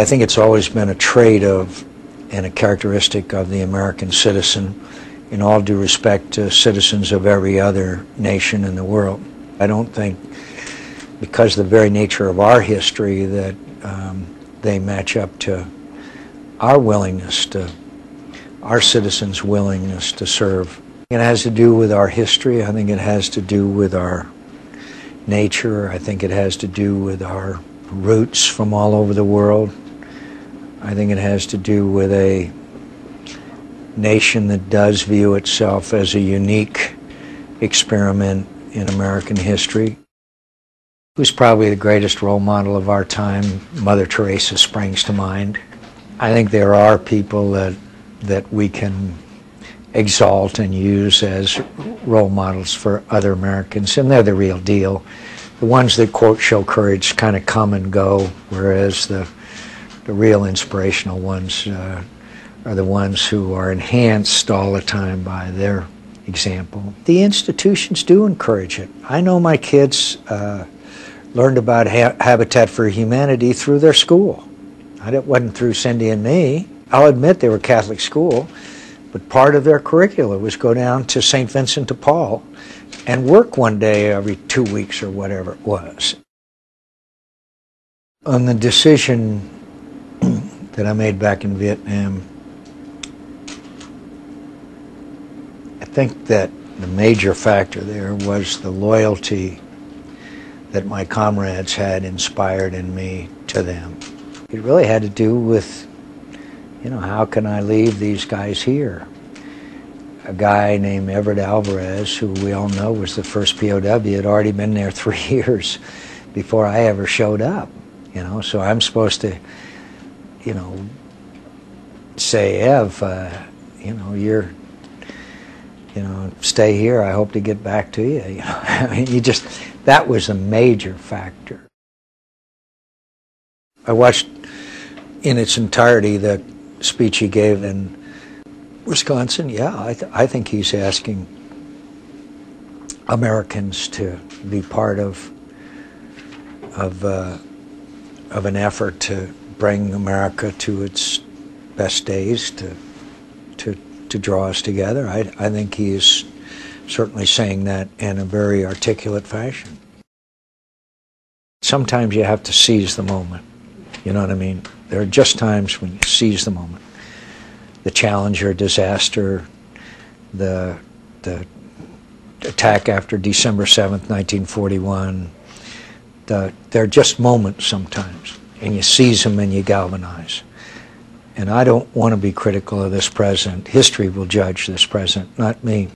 I think it's always been a trait of and a characteristic of the American citizen, in all due respect to citizens of every other nation in the world. I don't think, because of the very nature of our history, that they match up to our willingness to, our citizens' willingness to serve. It has to do with our history. I think it has to do with our nature. I think it has to do with our roots from all over the world. I think it has to do with a nation that does view itself as a unique experiment in American history. Who's probably the greatest role model of our time? Mother Teresa springs to mind. I think there are people that we can exalt and use as role models for other Americans, and they're the real deal. The ones that, quote, show courage kind of come and go, whereas the real inspirational ones are the ones who are enhanced all the time by their example. The institutions do encourage it. I know my kids learned about Habitat for Humanity through their school. It wasn't through Cindy and me. I'll admit they were Catholic school, but part of their curricula was go down to St. Vincent de Paul and work one day every 2 weeks or whatever it was. On the decision that I made back in Vietnam, I think that the major factor there was the loyalty that my comrades had inspired in me to them. It really had to do with, how can I leave these guys here? A guy named Everett Alvarez, who we all know was the first POW, had already been there 3 years before I ever showed up. So I'm supposed to, say, Ev, you're, stay here. I hope to get back to you. I mean, that was a major factor. I watched in its entirety the speech he gave in Wisconsin. Yeah, I think he's asking Americans to be part of an effort to bring America to its best days, to draw us together. I think he is certainly saying that in a very articulate fashion. Sometimes you have to seize the moment. You know what I mean? There are just times when you seize the moment. The Challenger disaster, the attack after December 7th, 1941. They're just moments sometimes, and you seize them and you galvanize. And I don't want to be critical of this president. History will judge this president, not me.